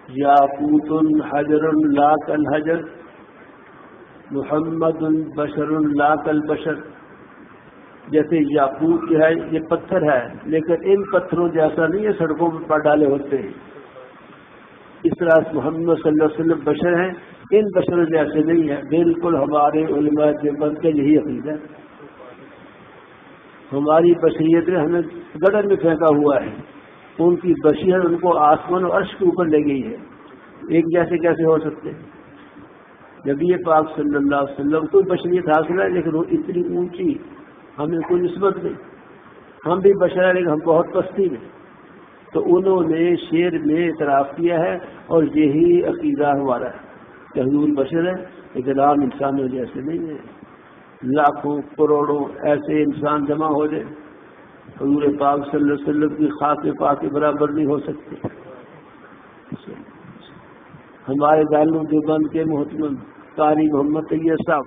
یاقوت حجر لا کالحجر محمد بشر لا کالبشر. جیسے یاقوت جو ہے یہ پتھر ہے لیکن ان پتھروں جیسا نہیں ہے سڑکوں پر ڈالے ہوتے ہیں. اس طرح محمد صلی اللہ علیہ وسلم بشر ہیں، ان بشروں جیسے نہیں ہے. بالکل ہمارے علماء دیوبند کے یہی عقیدہ ہے. ہماری بشریت نے ہمیں گڑر میں پھینکا ہوا ہے، ان کی بشریت ان کو آسمان اور عرش کے اوپر لے گئی ہے. ایک جیسے کیسے ہو سکتے ہیں؟ نبی پاک صلی اللہ علیہ وسلم کو بشریت حاصل ہے لیکن وہ اتنی اونچی ہمیں کوئی نسبت نہیں. ہم بھی بشر ہیں لیکن ہم بہت پستی میں. تو انہوں نے شعر میں اعتراف کیا ہے اور یہی عقیدہ ہمارا ہے کہ حضور بشر ہے لیکن عام انسانوں جیسے نہیں ہے. لاکھوں کروڑوں ایسے انسان جمع ہو جائے حضور پاک صلی اللہ علیہ وسلم کی خاک پاک کے برابر نہیں ہو سکتے. ہمارے دارالعلوم دیوبند کے محترم قاری محمد طیب صاحب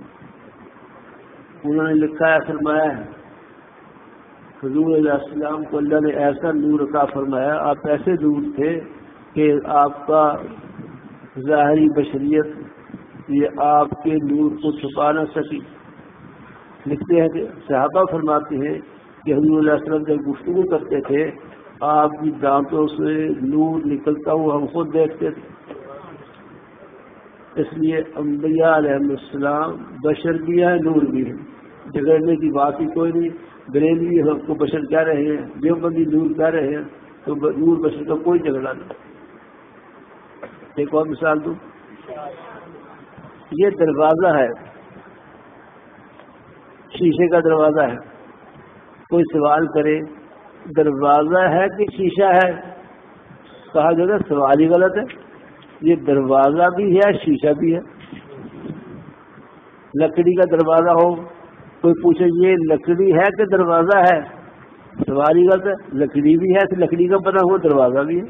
انہوں نے لکھا ہے، فرمایا ہے حضور علیہ السلام کو اللہ نے ایسا نور عطا فرمایا، آپ ایسے نور تھے کہ آپ کا ظاہری بشریت یہ آپ کے نور کو چھپا نہ سکی. لکھتے ہیں کہ صحابہ فرماتے ہیں کہ حضور علیہ السلام جب گفتگو کرتے تھے آپ کی دانتوں سے نور نکلتا ہوا ہم خود دیکھتے تھے. اس لیے انبیاء علیہ السلام بشر بھی ہیں نور بھی ہیں، جھگڑنے کی بات ہی کوئی نہیں. بریلوی ہم کو بشر کہہ رہے ہیں، دیوبندی نور کہہ رہے ہیں، تو نور بشر کا کوئی جھگڑا نہیں. ایک اور مثال دوں، یہ دروازہ ہے، شیشے کا دروازہ ہے. کوئی سوال کرے دروازہ ہے کہ شیشہ ہے، کہا جائے گا سوال ہی غلط ہے. یہ دروازہ بھی ہے شیشہ بھی ہے. لکڑی کا دروازہ ہو، کوئی پوچھے یہ لکڑی ہے کہ دروازہ ہے، سوال ہی غلط ہے. لکڑی بھی ہے تو لکڑی کا بنا ہوا دروازہ بھی ہے.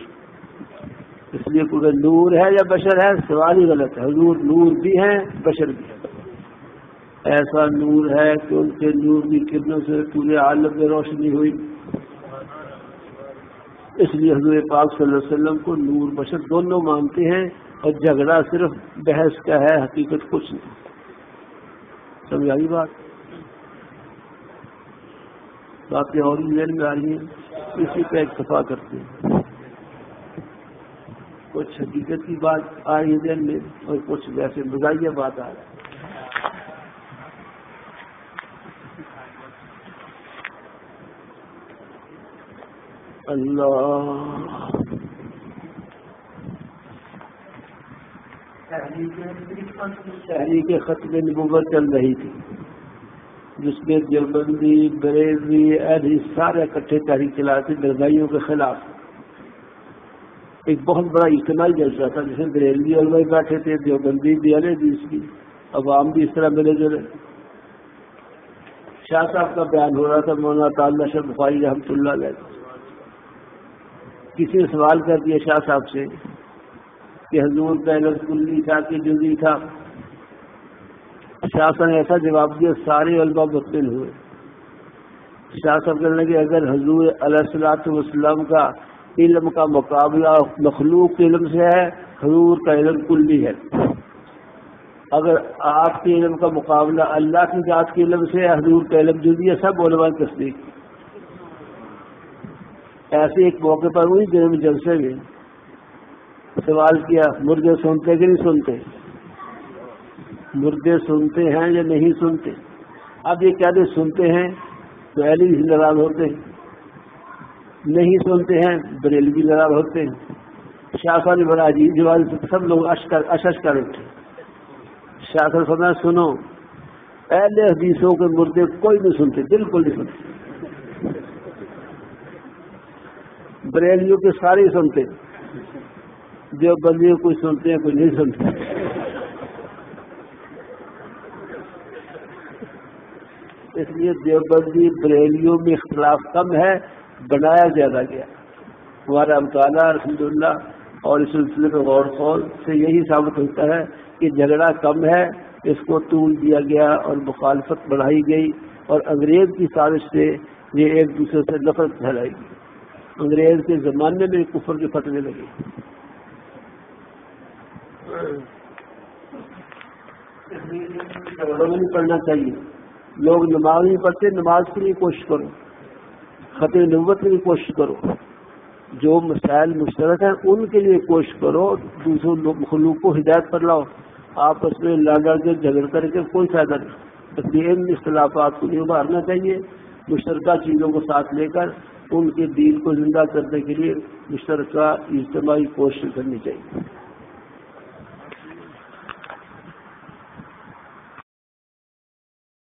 اس لیے کوئی نور ہے یا بشر ہے سوال ہی غلط ہے. حضور نور بھی ہیں بشر بھی ہے. ایسا نور ہے کہ ان کے نور کی کرنوں سے پورے عالم میں روشنی ہوئی. اس لیے حضور پاک صلی اللہ علیہ وسلم کو نور بشر دونوں مانتے ہیں اور جھگڑا صرف بحث کا ہے، حقیقت کچھ نہیں. سمجھ آئی بات؟ باتیں اور بھی ذہن میں آ رہی ہیں، اسی پہ اکتفا کرتے ہیں. کچھ حقیقت کی بات آ رہی ہے ذہن میں اور کچھ ویسے مزاحیہ بات آ رہی ہے. اللہ تحریک ختم نبوت چل رہی تھی جس میں دیوبندی بریلوی ایسی سارے اکٹھے تحریک چلاتے درگاہیوں کے خلاف. ایک بہت بڑا اجتماعی جلسہ تھا جس میں بریلوی علماء بیٹھے تھے، دیوبندی بھی علیہ اس کی عوام بھی اس طرح ملے جلے. شاہ صاحب کا بیان ہو رہا تھا، مولانا تعالی شاہ بخاری رحمۃ اللہ علیہ. کسی نے سوال کر دیا شاہ صاحب سے کہ حضور کا علم کلی تھا کہ جزئی تھا. شاہ صاحب نے ایسا جواب دیا سارے علماء مطمئن ہوئے. شاہ صاحب کہنے لگے اگر حضور علیہ الصلوۃ والسلام کا علم کا مقابلہ مخلوق کے علم سے ہے، حضور کا علم کلی ہے. اگر آپ کے علم کا مقابلہ اللہ کی ذات کے علم سے ہے، حضور کا علم جزئی ہے. سب علماء کی تصدیق. ایسے ایک موقع پر ہوئی جنہوں جلسے میں سوال کیا مردے سنتے کہ نہیں سنتے، مردے سنتے ہیں یا نہیں سنتے. اب یہ کہتے سنتے ہیں تو اہلی بھی ناراض ہوتے ہیں، نہیں سنتے ہیں بریلوی ناراض ہوتے ہیں. شاہ صاحب نے بڑا عجیب جواب، سب لوگ اشش کر اٹھے. شاہ صاحب فرمایا سنو، اہل حدیثوں کے مردے کوئی نہیں سنتے، بالکل نہیں سنتے. بریلیوں کے سارے سنتے، جو بندیوں کوئی سنتے ہیں کوئی نہیں سنتے. اس لیے دیوبندی بریلیوں میں اختلاف کم ہے، بنایا زیادہ گیا. ہمارا مطالعہ الحمدللہ اور اس سلسلے میں غور خول سے یہی ثابت ہوتا ہے کہ جھگڑا کم ہے، اس کو طول دیا گیا اور مخالفت بڑھائی گئی اور انگریز کی سازش سے یہ ایک دوسرے سے نفرت پھیلائے گی۔ انگریز کے زمانے میں کفر کے فتوے لگے، جھگڑوں میں نہیں پڑھنا چاہیے۔ لوگ نماز نہیں پڑھتے، نماز کے لیے کوشش کرو، ختم نبوت کے لیے کوشش کرو، جو مسائل مشترک ہیں ان کے لیے کوشش کرو، دوسروں مخلوق کو ہدایت پر لاؤ۔ آپس میں لڑ کے جھگڑ کر کے کوئی فائدہ نہیں، اس لیے ان اختلافات کو نہیں ابھارنا چاہیے، مشترکہ چیزوں کو ساتھ لے کر ان کے دین کو زندہ کرنے کے لیے مشترکہ اجتماعی کوشش کرنی چاہیے۔